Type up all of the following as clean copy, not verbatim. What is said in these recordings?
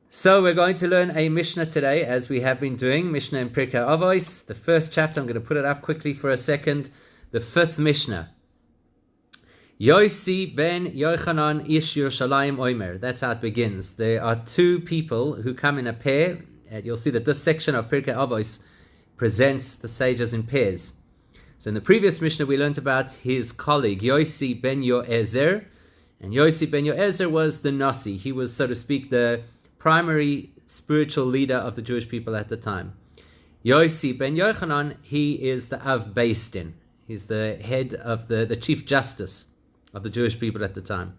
So we're going to learn a Mishnah today, as we have been doing, Mishnah in Pirkei Avos. The first chapter, I'm going to put it up quickly for a second. The fifth Mishnah. Yosi ben Yochanan ish Yerushalayim oimer. That's how it begins. There are two people who come in a pair. And you'll see that this section of Pirkei Avos presents the sages in pairs. So in the previous Mishnah, we learned about his colleague, Yosi ben Yoezer. And Yosi ben Yoezer was the Nasi. He was, so to speak, the primary spiritual leader of the Jewish people at the time. Yosi ben Yochanan, he is the Av Beis Din. He's the head of the chief justice of the Jewish people at the time.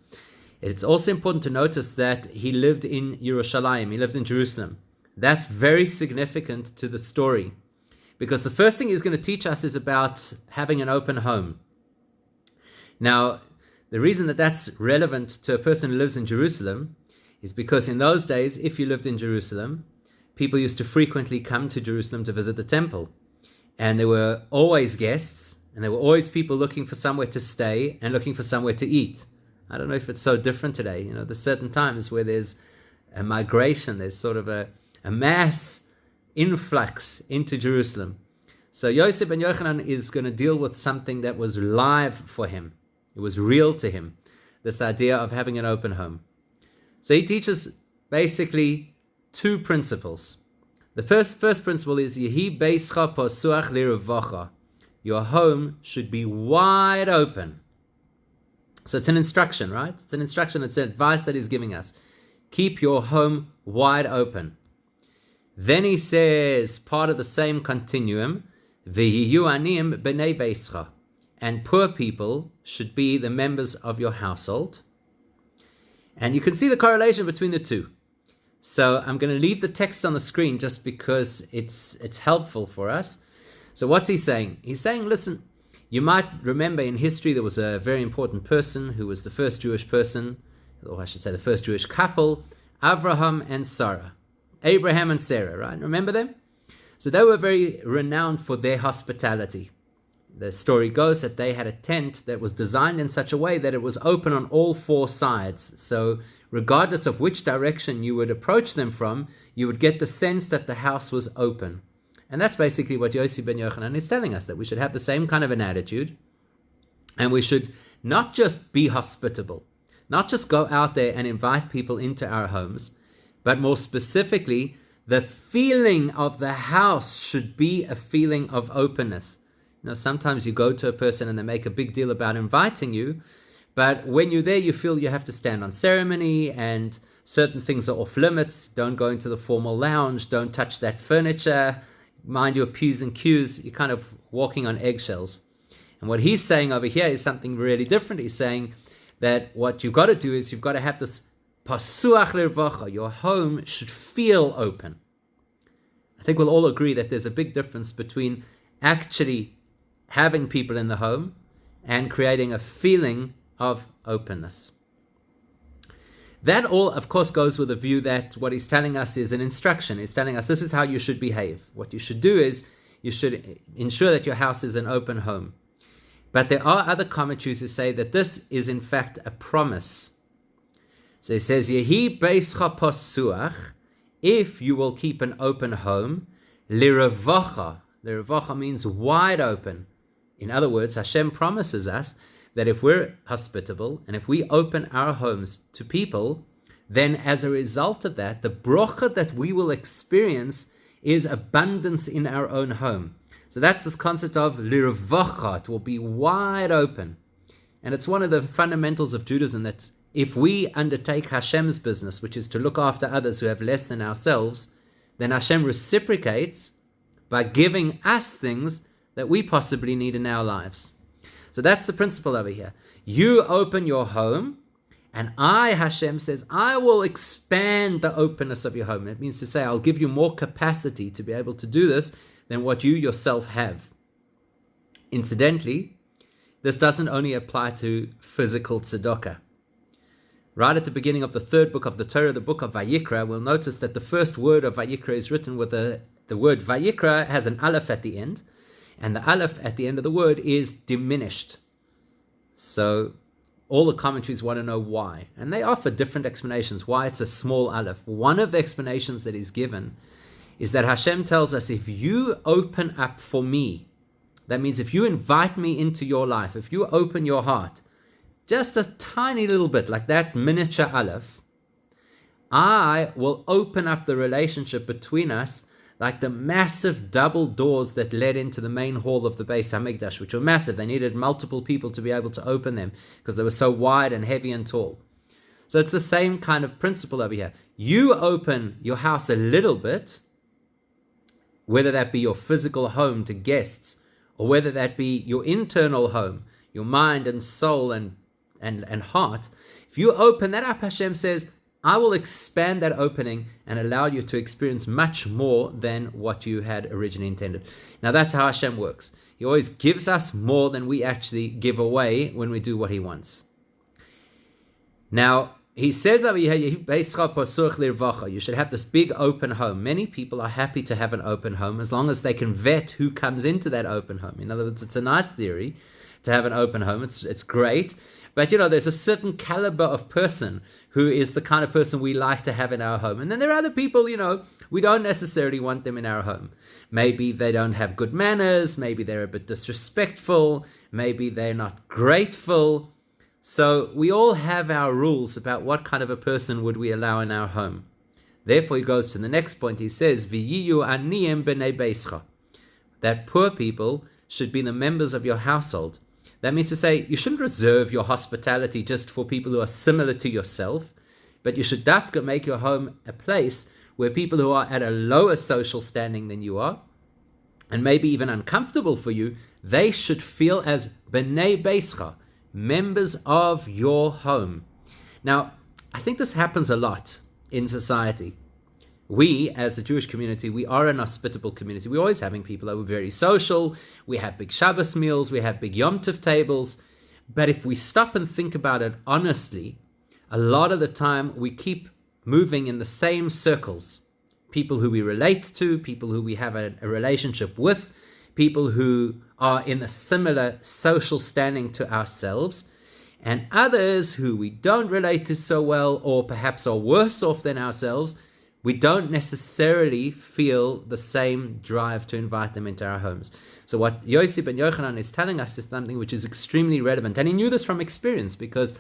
It's also important to notice that he lived in Yerushalayim, he lived in Jerusalem. That's very significant to the story, because the first thing he's going to teach us is about having an open home. Now, the reason that that's relevant to a person who lives in Jerusalem is because in those days, if you lived in Jerusalem, people used to frequently come to Jerusalem to visit the temple. And there were always guests, and there were always people looking for somewhere to stay and looking for somewhere to eat. I don't know if it's so different today. You know, there's certain times where there's a migration, there's sort of a mass influx into Jerusalem. So Yosef ben Yochanan is going to deal with something that was live for him. It was real to him, this idea of having an open home. So he teaches basically two principles. The first principle is Yehi beischa posuach lirevacha. Your home should be wide open. So it's an instruction, right? It's an instruction. It's advice that he's giving us. Keep your home wide open. Then he says, part of the same continuum, V'yiyu aniyim b'nei beischa. And poor people should be the members of your household. And you can see the correlation between the two. So I'm going to leave the text on the screen just because it's helpful for us. So what's he saying? He's saying, listen, you might remember in history there was a very important person who was the first Jewish person, or I should say the first Jewish couple, Abraham and Sarah. Abraham and Sarah, right? Remember them? So they were very renowned for their hospitality. The story goes that they had a tent that was designed in such a way that it was open on all four sides. So regardless of which direction you would approach them from, you would get the sense that the house was open. And that's basically what Yossi ben Yochanan is telling us, that we should have the same kind of an attitude. And we should not just be hospitable, not just go out there and invite people into our homes, but more specifically, the feeling of the house should be a feeling of openness. You know, sometimes you go to a person and they make a big deal about inviting you, but when you're there, you feel you have to stand on ceremony and certain things are off limits. Don't go into the formal lounge. Don't touch that furniture. Mind your P's and Q's. You're kind of walking on eggshells. And what he's saying over here is something really different. He's saying that what you've got to do is you've got to have this pasuach lirvacha. Your home should feel open. I think we'll all agree that there's a big difference between actually having people in the home and creating a feeling of openness. That all, of course, goes with the view that what he's telling us is an instruction. He's telling us this is how you should behave. What you should do is you should ensure that your house is an open home. But there are other commentaries who say that this is in fact a promise. So he says, Yehi beischa posuach, if you will keep an open home, lirevacha. Lirevacha means wide open. In other words, Hashem promises us that if we're hospitable and if we open our homes to people, then as a result of that, the bracha that we will experience is abundance in our own home. So that's this concept of lirevacha. It will be wide open. And it's one of the fundamentals of Judaism that if we undertake Hashem's business, which is to look after others who have less than ourselves, then Hashem reciprocates by giving us things that we possibly need in our lives. So that's the principle over here. You open your home, and I, Hashem says, I will expand the openness of your home. It means to say, I'll give you more capacity to be able to do this than what you yourself have. Incidentally, this doesn't only apply to physical tzedakah. Right at the beginning of the third book of the Torah, the book of Vayikra, we'll notice that the first word of Vayikra is written with the word Vayikra has an aleph at the end. And the aleph at the end of the word is diminished. So all the commentaries want to know why. And they offer different explanations why it's a small aleph. One of the explanations that is given is that Hashem tells us, if you open up for me, that means if you invite me into your life, if you open your heart, just a tiny little bit, like that miniature aleph, I will open up the relationship between us like the massive double doors that led into the main hall of the Beis HaMikdash, which were massive. They needed multiple people to be able to open them because they were so wide and heavy and tall. So it's the same kind of principle over here. You open your house a little bit, whether that be your physical home to guests, or whether that be your internal home, your mind and soul and heart. If you open that up, Hashem says, I will expand that opening and allow you to experience much more than what you had originally intended. Now that's how Hashem works. He always gives us more than we actually give away when we do what He wants. Now, He says over here, you should have this big open home. Many people are happy to have an open home as long as they can vet who comes into that open home. In other words, it's a nice theory to have an open home. It's great. But, there's a certain caliber of person who is the kind of person we like to have in our home. And then there are other people, we don't necessarily want them in our home. Maybe they don't have good manners. Maybe they're a bit disrespectful. Maybe they're not grateful. So we all have our rules about what kind of a person would we allow in our home. Therefore, he goes to the next point. He says, V'yiyu aniyim b'nei beischa, that poor people should be the members of your household. That means to say, you shouldn't reserve your hospitality just for people who are similar to yourself, but you should dafka make your home a place where people who are at a lower social standing than you are, and maybe even uncomfortable for you, they should feel as b'nei beischa, members of your home. Now, I think this happens a lot in society. We, as a Jewish community, we are an hospitable community. We're always having people over, very social. We have big Shabbos meals. We have big Yom Tov tables. But if we stop and think about it honestly, a lot of the time we keep moving in the same circles. People who we relate to, people who we have a relationship with, people who are in a similar social standing to ourselves, and others who we don't relate to so well, or perhaps are worse off than ourselves. We don't necessarily feel the same drive to invite them into our homes. So what Yossi ben Yochanan is telling us is something which is extremely relevant. And he knew this from experience, because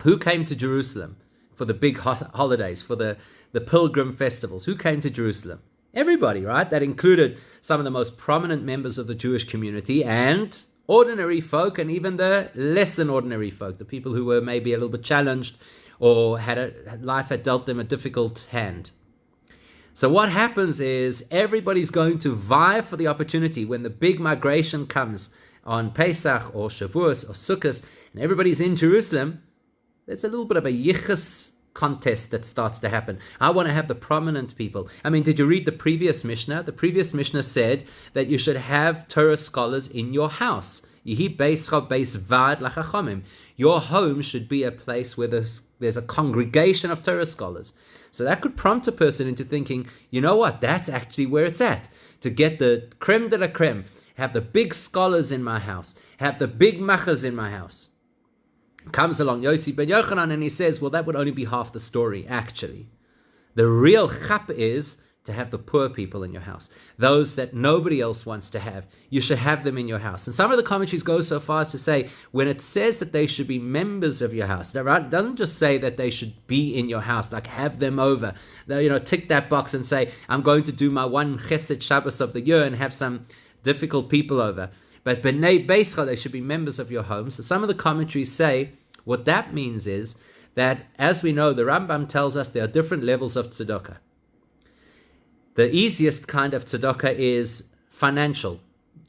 who came to Jerusalem for the big holidays, for the pilgrim festivals? Who came to Jerusalem? Everybody, right? That included some of the most prominent members of the Jewish community and ordinary folk, and even the less than ordinary folk, the people who were maybe a little bit challenged or life had dealt them a difficult hand. So what happens is everybody's going to vie for the opportunity when the big migration comes on Pesach or Shavuos or Sukkot, and everybody's in Jerusalem. There's a little bit of a yichus contest that starts to happen. I want to have the prominent people. I mean, did you read the previous Mishnah? The previous Mishnah said that you should have Torah scholars in your house. Yihi beischa beis vad lachachomim. Your home should be a place where there's a congregation of Torah scholars. So that could prompt a person into thinking, you know what, that's actually where it's at. To get the creme de la creme, have the big scholars in my house, have the big machas in my house. Comes along Yossi ben Yochanan and he says, well, that would only be half the story, actually. The real chap is to have the poor people in your house. Those that nobody else wants to have. You should have them in your house. And some of the commentaries go so far as to say, when it says that they should be members of your house, it doesn't just say that they should be in your house, like have them over. Tick that box and say, I'm going to do my one chesed Shabbos of the year and have some difficult people over. But b'nei beischa, they should be members of your home. So some of the commentaries say what that means is that, as we know, the Rambam tells us there are different levels of tzedakah. The easiest kind of tzedakah is financial.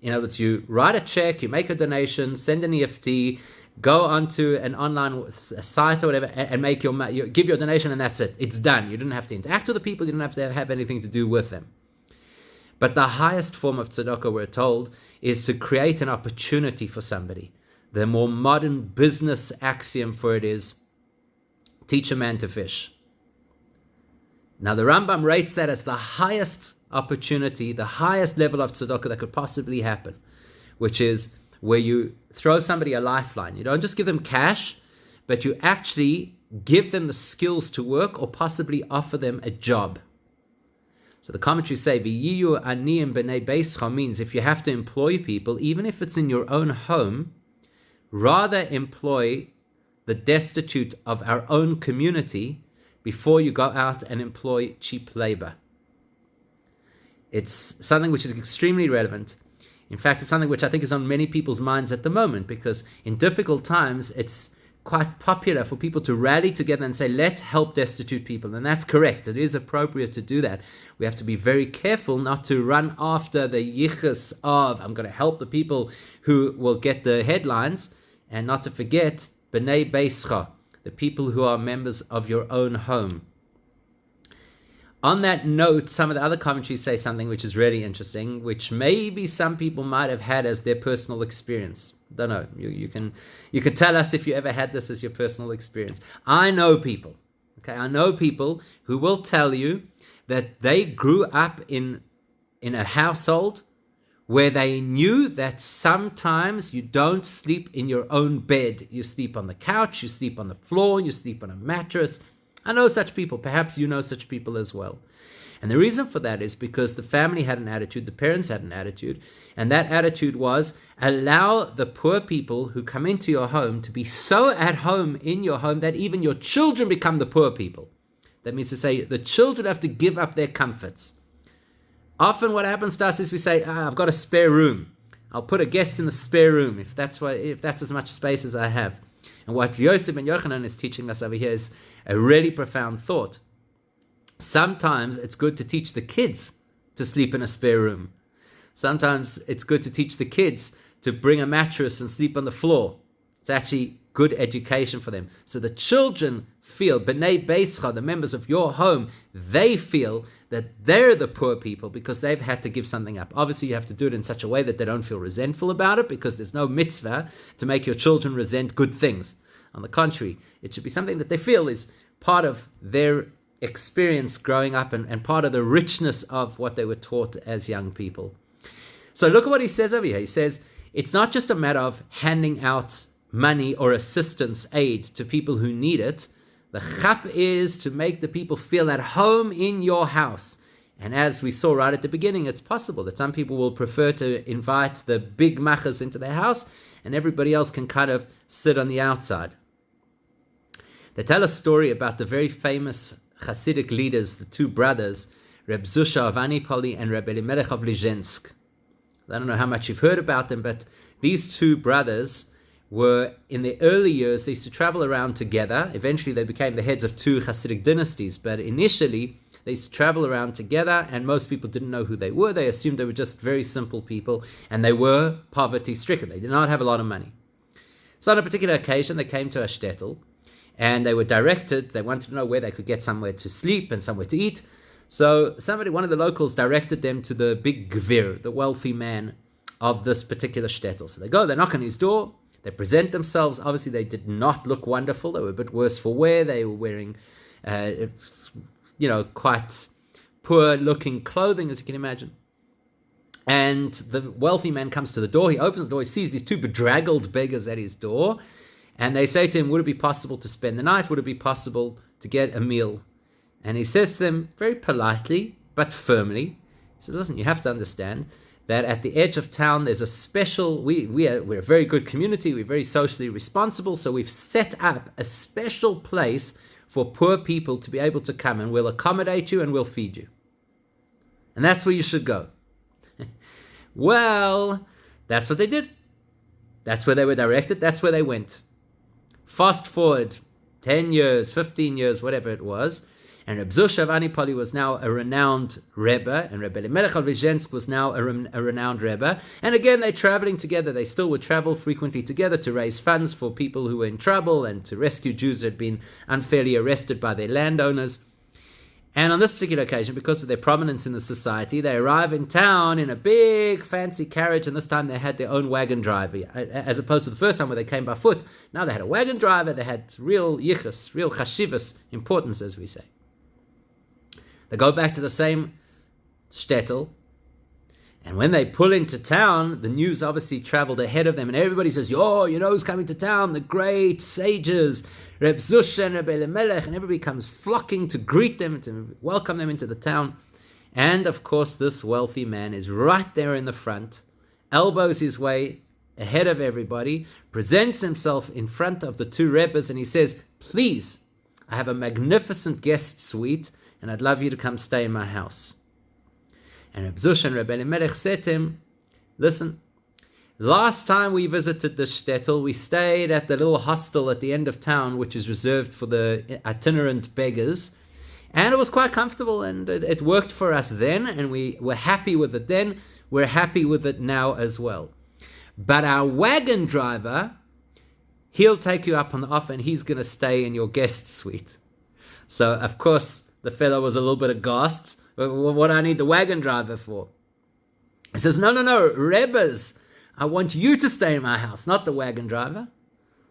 In other words, you write a check, you make a donation, send an EFT, go onto an online site or whatever, and give your donation, and that's it. It's done. You don't have to interact with the people. You don't have to have anything to do with them. But the highest form of tzedakah, we're told, is to create an opportunity for somebody. The more modern business axiom for it is, teach a man to fish. Now, the Rambam rates that as the highest opportunity, the highest level of tzedakah that could possibly happen, which is where you throw somebody a lifeline. You don't just give them cash, but you actually give them the skills to work or possibly offer them a job. So the commentaries say, V'yiyu aniyim b'nei beischa means if you have to employ people, even if it's in your own home, rather employ the destitute of our own community before you go out and employ cheap labor. It's something which is extremely relevant. In fact, it's something which I think is on many people's minds at the moment, because in difficult times, it's quite popular for people to rally together and say, let's help destitute people. And that's correct. It is appropriate to do that. We have to be very careful not to run after the yichus of, I'm going to help the people who will get the headlines, and not to forget, b'nei beischa, the people who are members of your own home. On that note, some of the other commentaries say something which is really interesting, which maybe some people might have had as their personal experience. Don't know. You can tell us if you ever had this as your personal experience. I know people who will tell you that they grew up in a household where they knew that sometimes you don't sleep in your own bed. You sleep on the couch, you sleep on the floor, you sleep on a mattress. I know such people. Perhaps you know such people as well. And the reason for that is because the family had an attitude, the parents had an attitude, and that attitude was allow the poor people who come into your home to be so at home in your home that even your children become the poor people. That means to say the children have to give up their comforts. Often what happens to us is we say, I've got a spare room. I'll put a guest in the spare room if that's as much space as I have. And what Yosef ben Yochanan is teaching us over here is a really profound thought. Sometimes it's good to teach the kids to sleep in a spare room. Sometimes it's good to teach the kids to bring a mattress and sleep on the floor. It's actually good education for them. So the children feel, b'nei beischa, the members of your home, they feel that they're the poor people because they've had to give something up. Obviously, you have to do it in such a way that they don't feel resentful about it, because there's no mitzvah to make your children resent good things. On the contrary, it should be something that they feel is part of their experience growing up and part of the richness of what they were taught as young people. So look at what he says over here. He says, it's not just a matter of handing out money or assistance, aid to people who need it. The chap is to make the people feel at home in your house. And as we saw right at the beginning, it's possible that some people will prefer to invite the big machas into their house and everybody else can kind of sit on the outside. They tell a story about the very famous Hasidic leaders, the two brothers, Reb Zusha of Anipoli and Reb Elimelech of Lizhensk. I don't know how much you've heard about them, but these two brothers were, in the early years, they used to travel around together. Eventually, they became the heads of two Hasidic dynasties, but initially, they used to travel around together, and most people didn't know who they were. They assumed they were just very simple people, and they were poverty-stricken. They did not have a lot of money. So on a particular occasion, they came to a shtetl, and they were directed, they wanted to know where they could get somewhere to sleep and somewhere to eat. So one of the locals directed them to the big gvir, the wealthy man of this particular shtetl. So they go, they knock on his door, they present themselves. Obviously, they did not look wonderful. They were a bit worse for wear. They were wearing, quite poor-looking clothing, as you can imagine. And the wealthy man comes to the door. He opens the door. He sees these two bedraggled beggars at his door. And they say to him, would it be possible to spend the night? Would it be possible to get a meal? And he says to them very politely, but firmly, he says, listen, you have to understand that at the edge of town, there's a special, we're a very good community, we're very socially responsible, so we've set up a special place for poor people to be able to come, and we'll accommodate you and we'll feed you. And that's where you should go. Well, that's what they did. That's where they were directed, that's where they went. Fast forward 10 years, 15 years, whatever it was, and Reb Zusha of Anipoli was now a renowned Rebbe, and Reb Elimelech of Lizhensk was now a renowned Rebbe. And again, they're traveling together. They still would travel frequently together to raise funds for people who were in trouble and to rescue Jews who had been unfairly arrested by their landowners. And on this particular occasion, because of their prominence in the society, they arrive in town in a big fancy carriage, and this time they had their own wagon driver, as opposed to the first time where they came by foot. Now they had a wagon driver, they had real yichus, real chashivas, importance, as we say. They go back to the same shtetl, And when they pull into town, the news obviously traveled ahead of them, and everybody says, "Yo, you know who's coming to town? The great sages, Reb Zusha and Reb Elimelech," and everybody comes flocking to greet them, to welcome them into the town. And of course, this wealthy man is right there in the front, elbows his way ahead of everybody, presents himself in front of the two Rebbes, and he says, "Please, I have a magnificent guest suite, and I'd love you to come stay in my house." And Reb Zusha and Reb Elimelech said to him, "Listen, last time we visited the shtetl, we stayed at the little hostel at the end of town, which is reserved for the itinerant beggars. And it was quite comfortable, and it worked for us then, and we were happy with it then. We're happy with it now as well. But our wagon driver, he'll take you up on the offer, and he's going to stay in your guest suite." So, of course, the fellow was a little bit aghast. "What do I need the wagon driver for?" He says, no, Rebbes, I want you to stay in my house, not the wagon driver."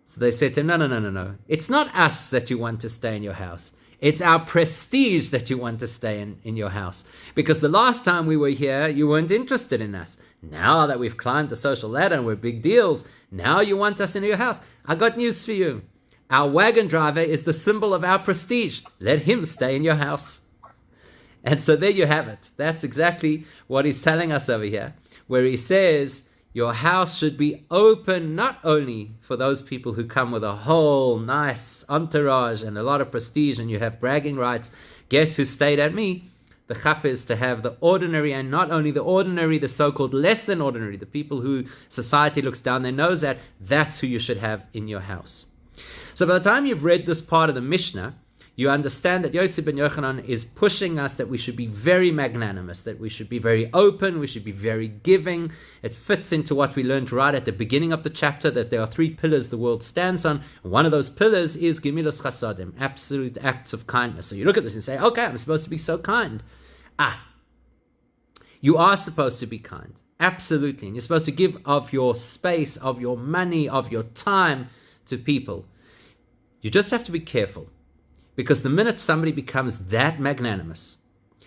So they said to him, no. It's not us that you want to stay in your house. It's our prestige that you want to stay in your house. Because the last time we were here, you weren't interested in us. Now that we've climbed the social ladder and we're big deals, now you want us in your house. I got news for you. Our wagon driver is the symbol of our prestige. Let him stay in your house. And so there you have it. That's exactly what he's telling us over here, where he says your house should be open not only for those people who come with a whole nice entourage and a lot of prestige and you have bragging rights. Guess who stayed at me? The chap is to have the ordinary, and not only the ordinary, the so-called less than ordinary, the people who society looks down their nose at. That's who you should have in your house. So by the time you've read this part of the Mishnah, you understand that Yosef ben Yochanan is pushing us that we should be very magnanimous, that we should be very open, we should be very giving. It fits into what we learned right at the beginning of the chapter, that there are three pillars the world stands on. And one of those pillars is Gemilos Chasadim, absolute acts of kindness. So you look at this and say, okay, I'm supposed to be so kind. You are supposed to be kind, absolutely. And you're supposed to give of your space, of your money, of your time to people. You just have to be careful. Because the minute somebody becomes that magnanimous,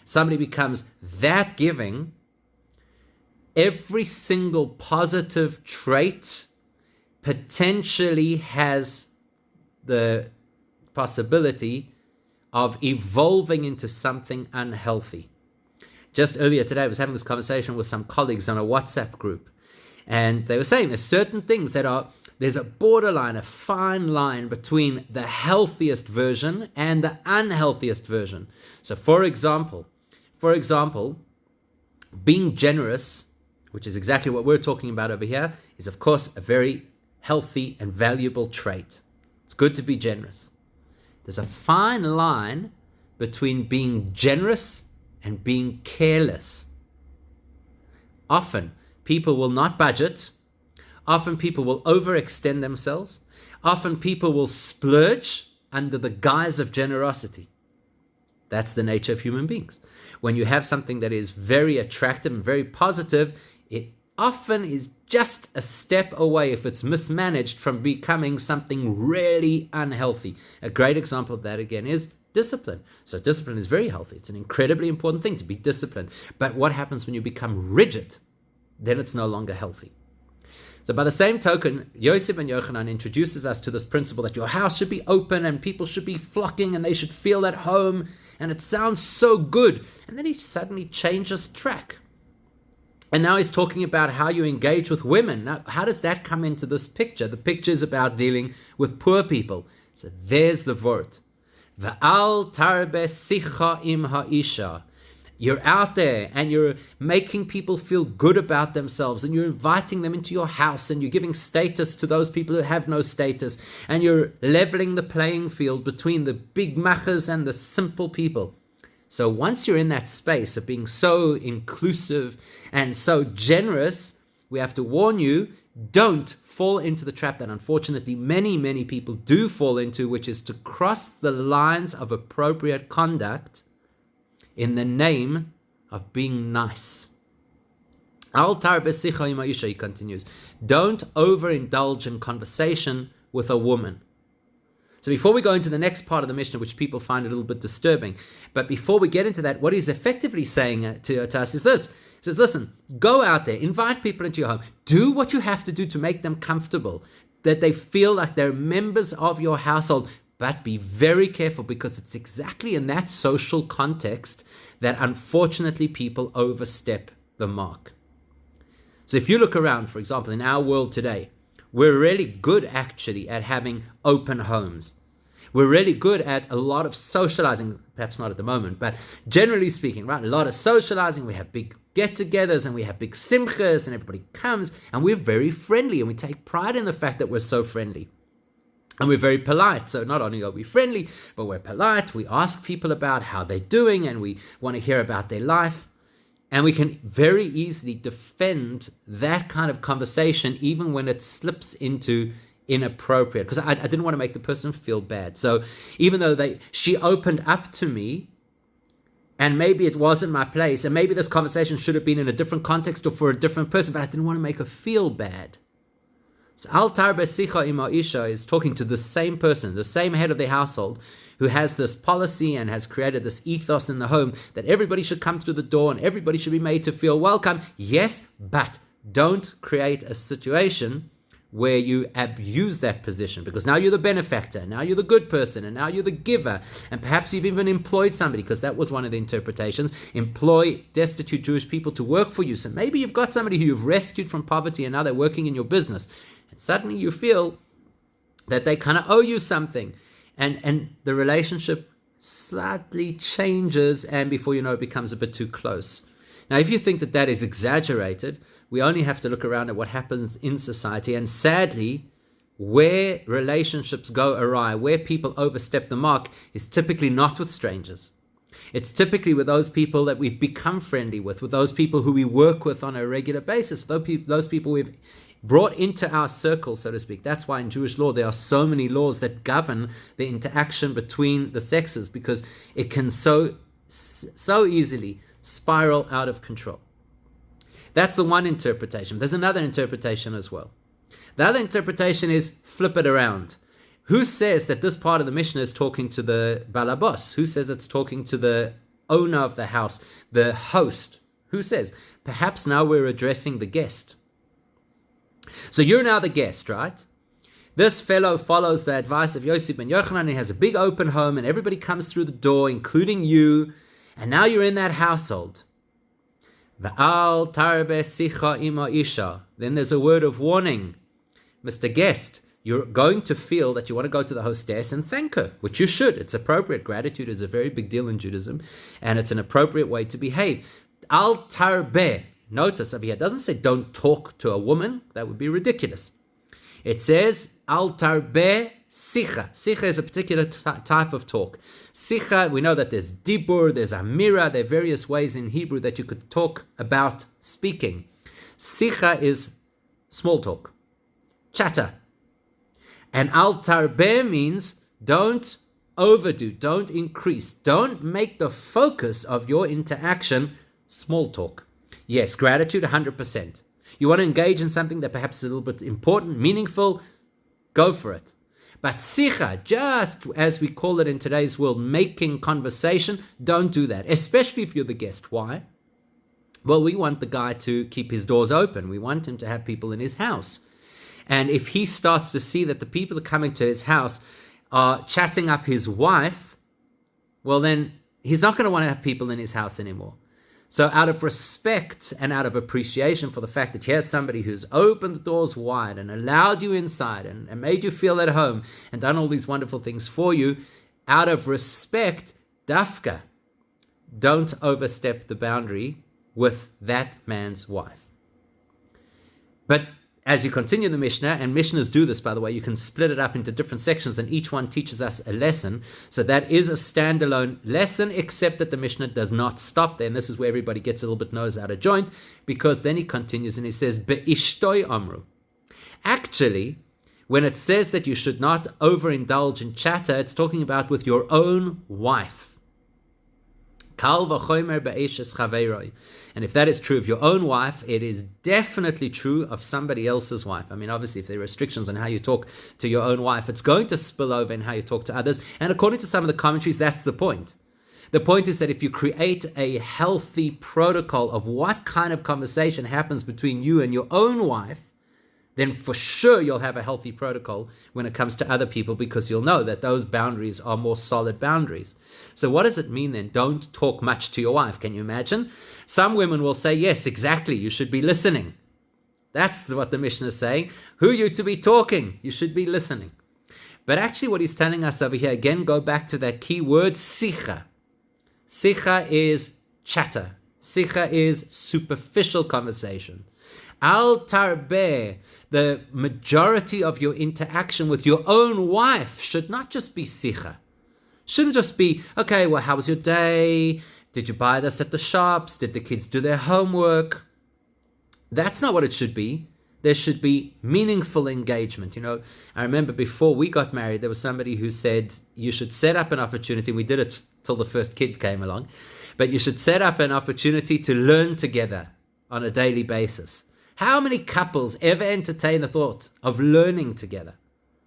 somebody becomes that giving, every single positive trait potentially has the possibility of evolving into something unhealthy. Just earlier today, I was having this conversation with some colleagues on a WhatsApp group, and they were saying there's certain things that there's a borderline, a fine line between the healthiest version and the unhealthiest version. So for example, being generous, which is exactly what we're talking about over here, is of course a very healthy and valuable trait. It's good to be generous. There's a fine line between being generous and being careless. Often people will not budget. Often people will overextend themselves. Often people will splurge under the guise of generosity. That's the nature of human beings. When you have something that is very attractive and very positive, it often is just a step away, if it's mismanaged, from becoming something really unhealthy. A great example of that, again, is discipline. So discipline is very healthy. It's an incredibly important thing to be disciplined. But what happens when you become rigid? Then it's no longer healthy. So by the same token, Yosef ben Yochanan introduces us to this principle that your house should be open and people should be flocking and they should feel at home, and it sounds so good. And then he suddenly changes track. And now he's talking about how you engage with women. Now, how does that come into this picture? The picture is about dealing with poor people. So there's the word. V'al tarbe sicha im ha'isha. You're out there and you're making people feel good about themselves, and you're inviting them into your house, and you're giving status to those people who have no status, and you're leveling the playing field between the big machas and the simple people. So once you're in that space of being so inclusive and so generous, we have to warn you, don't fall into the trap that unfortunately many people do fall into, which is to cross the lines of appropriate conduct in the name of being nice. Al tar besicha im ha'isha, he continues. Don't overindulge in conversation with a woman. So before we go into the next part of the Mishnah, which people find a little bit disturbing, but before we get into that, what he's effectively saying to us is this. He says, listen, go out there, invite people into your home, do what you have to do to make them comfortable, that they feel like they're members of your household, but be very careful, because it's exactly in that social context that unfortunately people overstep the mark. So if you look around, for example, in our world today, we're really good actually at having open homes. We're really good at a lot of socializing, perhaps not at the moment, but generally speaking, right? A lot of socializing. We have big get-togethers and we have big simchas and everybody comes, and we're very friendly, and we take pride in the fact that we're so friendly. And we're very polite. So not only are we friendly, but we're polite. We ask people about how they're doing, and we want to hear about their life. And we can very easily defend that kind of conversation, even when it slips into inappropriate. Because I didn't want to make the person feel bad. So even though she opened up to me, and maybe it wasn't my place, and maybe this conversation should have been in a different context or for a different person, but I didn't want to make her feel bad. So Al Tarbe Sicha Ima Isha is talking to the same person, the same head of the household, who has this policy and has created this ethos in the home that everybody should come through the door and everybody should be made to feel welcome. Yes, but don't create a situation where you abuse that position, because now you're the benefactor, now you're the good person, and now you're the giver, and perhaps you've even employed somebody, because that was one of the interpretations, employ destitute Jewish people to work for you. So maybe you've got somebody who you've rescued from poverty and now they're working in your business, and suddenly you feel that they kind of owe you something, and the relationship slightly changes, and before you know it becomes a bit too close. Now, if you think that that is exaggerated, we only have to look around at what happens in society, and sadly, where relationships go awry, where people overstep the mark, is typically not with strangers. It's typically with those people that we've become friendly with those people who we work with on a regular basis, those people we've brought into our circle, so to speak. That's why in Jewish law there are so many laws that govern the interaction between the sexes, because it can so easily spiral out of control. That's the one interpretation. There's another interpretation as well. The other interpretation is flip it around. Who says that this part of the Mishnah is talking to the balabos? Who says it's talking to the owner of the house, the host? Who says? Perhaps now we're addressing the guest. So you're now the guest, right? This fellow follows the advice of Yosef ben Yochanan. He has a big open home, and everybody comes through the door, including you. And now you're in that household. V'al tarbe sicha ima isha. Then there's a word of warning. Mr. Guest, you're going to feel that you want to go to the hostess and thank her, which you should. It's appropriate. Gratitude is a very big deal in Judaism, and it's an appropriate way to behave. Al tarbe. Notice over here, it doesn't say don't talk to a woman. That would be ridiculous. It says al tarbe sicha. Sicha is a particular type of talk. Sicha, we know that there's dibur, there's amira, there are various ways in Hebrew that you could talk about speaking. Sicha is small talk, chatter. And al tarbe means don't overdo, don't increase, don't make the focus of your interaction small talk. Yes, gratitude 100%. You want to engage in something that perhaps is a little bit important, meaningful, go for it. But sicha, just as we call it in today's world, making conversation, don't do that, especially if you're the guest. Why? Well, we want the guy to keep his doors open. We want him to have people in his house. And if he starts to see that the people that are coming to his house are chatting up his wife, well, then he's not going to want to have people in his house anymore. So out of respect and out of appreciation for the fact that here's somebody who's opened the doors wide and allowed you inside and made you feel at home and done all these wonderful things for you, out of respect, dafka, don't overstep the boundary with that man's wife. But as you continue the Mishnah, and Mishnahs do this, by the way, you can split it up into different sections and each one teaches us a lesson. So that is a standalone lesson, except that the Mishnah does not stop there. And this is where everybody gets a little bit nose out of joint, because then he continues and he says, Be'ishtoi amru. Actually, when it says that you should not overindulge in chatter, it's talking about with your own wife. Kal v'chomer be'eshes chaveiroi. And if that is true of your own wife, it is definitely true of somebody else's wife. I mean, obviously, if there are restrictions on how you talk to your own wife, it's going to spill over in how you talk to others. And according to some of the commentaries, that's the point. The point is that if you create a healthy protocol of what kind of conversation happens between you and your own wife, then for sure you'll have a healthy protocol when it comes to other people, because you'll know that those boundaries are more solid boundaries. So what does it mean then? Don't talk much to your wife. Can you imagine? Some women will say, yes, exactly, you should be listening. That's what the Mishnah is saying. Who are you to be talking? You should be listening. But actually what he's telling us over here, again, go back to that key word, sicha. Sicha is chatter. Sicha is superficial conversation. Al tarbeh, the majority of your interaction with your own wife should not just be sicha. Shouldn't just be, okay, well, how was your day? Did you buy this at the shops? Did the kids do their homework? That's not what it should be. There should be meaningful engagement. You know, I remember before we got married, there was somebody who said you should set up an opportunity. We did it till the first kid came along, but you should set up an opportunity to learn together on a daily basis. How many couples ever entertain the thought of learning together?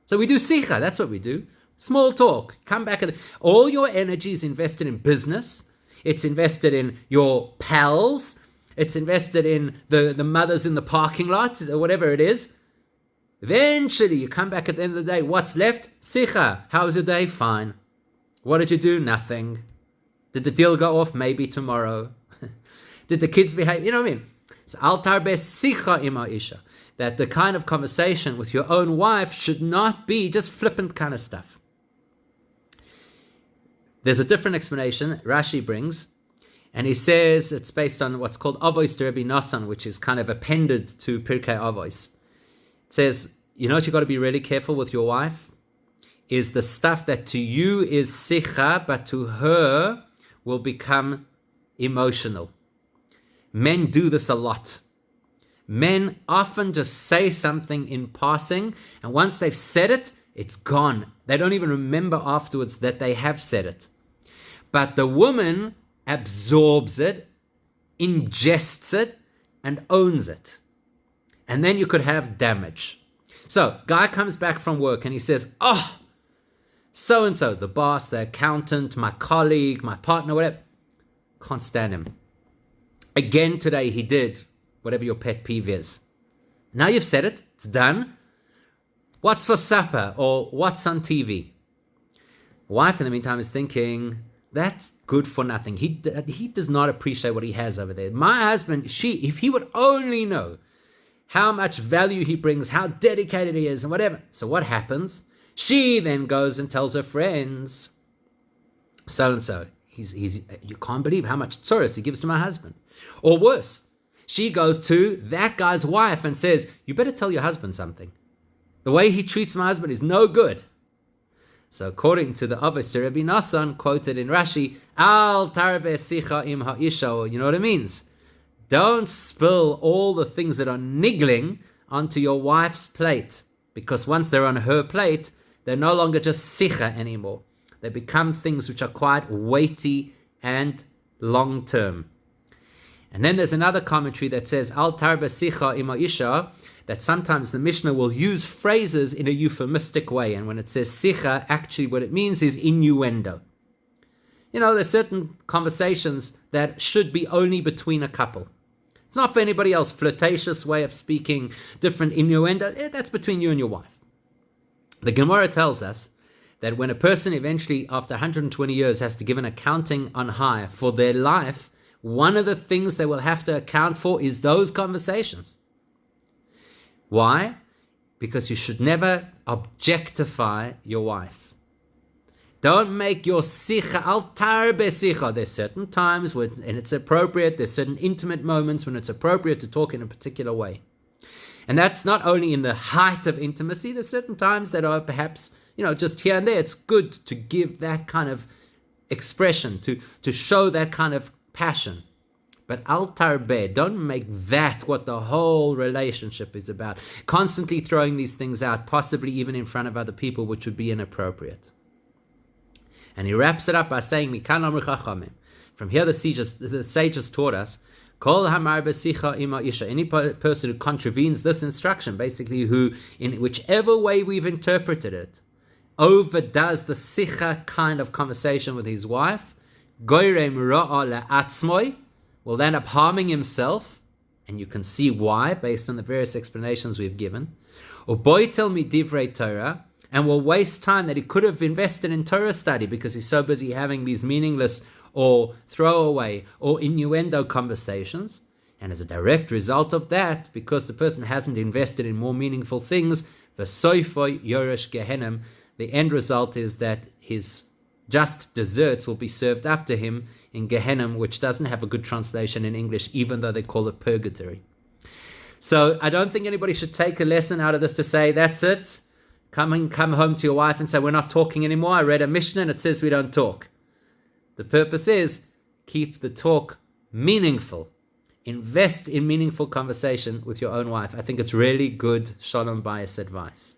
So we do sicha, that's what we do. Small talk, come back. All your energy is invested in business. It's invested in your pals. It's invested in the mothers in the parking lot, or whatever it is. Eventually, you come back at the end of the day. What's left? Sicha. How was your day? Fine. What did you do? Nothing. Did the deal go off? Maybe tomorrow. Did the kids behave? You know what I mean? So, al tarbeh sicha ima isha. That the kind of conversation with your own wife should not be just flippant kind of stuff. There's a different explanation Rashi brings, and he says it's based on what's called Avos de Rabbi Nassan, which is kind of appended to Pirkei Avos. It says, you know what you've got to be really careful with your wife? Is the stuff that to you is sicha, but to her will become emotional. Men do this a lot. Men often just say something in passing, and once they've said it, it's gone. They don't even remember afterwards that they have said it. But the woman absorbs it, ingests it, and owns it. And then you could have damage. So, guy comes back from work and he says, oh, so-and-so, the boss, the accountant, my colleague, my partner, whatever, can't stand him. Again today he did whatever your pet peeve is. Now you've said it, it's done. What's for supper? Or what's on TV? Wife in the meantime is thinking, that's good for nothing. He does not appreciate what he has over there. My husband, if he would only know how much value he brings, how dedicated he is, and whatever. So what happens? She then goes and tells her friends, so-and-so, you can't believe how much tzoros he gives to my husband. Or worse, she goes to that guy's wife and says, you better tell your husband something. The way he treats my husband is no good. So according to the Avos de Rabbi Nassan, quoted in Rashi, Al tarbeh sicha im ha'isha, you know what it means? Don't spill all the things that are niggling onto your wife's plate. Because once they're on her plate, they're no longer just sicha anymore. They become things which are quite weighty and long-term. And then there's another commentary that says, Al tarbeh sicha im ha'isha, that sometimes the Mishnah will use phrases in a euphemistic way. And when it says sicha, actually what it means is innuendo. You know, there's certain conversations that should be only between a couple. It's not for anybody else. Flirtatious way of speaking, different innuendo, that's between you and your wife. The Gemara tells us that when a person eventually, after 120 years, has to give an accounting on high for their life, one of the things they will have to account for is those conversations. Why? Because you should never objectify your wife. Don't make your sicha al tarbeh sicha. There's certain times when it's appropriate. There's certain intimate moments when it's appropriate to talk in a particular way. And that's not only in the height of intimacy. There's certain times that are perhaps, just here and there. It's good to give that kind of expression, to show that kind of passion. But al tarbeh, don't make that what the whole relationship is about. Constantly throwing these things out, possibly even in front of other people, which would be inappropriate. And he wraps it up by saying, Mikan amru chachamim. From here, the sages taught us, Kol hamar b'sicha ima isha. Any person who contravenes this instruction, basically who, in whichever way we've interpreted it, overdoes the sicha kind of conversation with his wife, goyrem ra'a le'atzmoi, will end up harming himself, and you can see why based on the various explanations we've given. Or boitel midivrei Torah, and will waste time that he could have invested in Torah study because he's so busy having these meaningless or throwaway or innuendo conversations. And as a direct result of that, because the person hasn't invested in more meaningful things, v'soifo yoresh gehenim, the end result is that his just desserts will be served up to him in Gehenim, which doesn't have a good translation in English, even though they call it purgatory. So I don't think anybody should take a lesson out of this to say, that's it. Come home to your wife and say, we're not talking anymore. I read a Mishnah and it says we don't talk. The purpose is, keep the talk meaningful. Invest in meaningful conversation with your own wife. I think it's really good Shalom Bayis advice.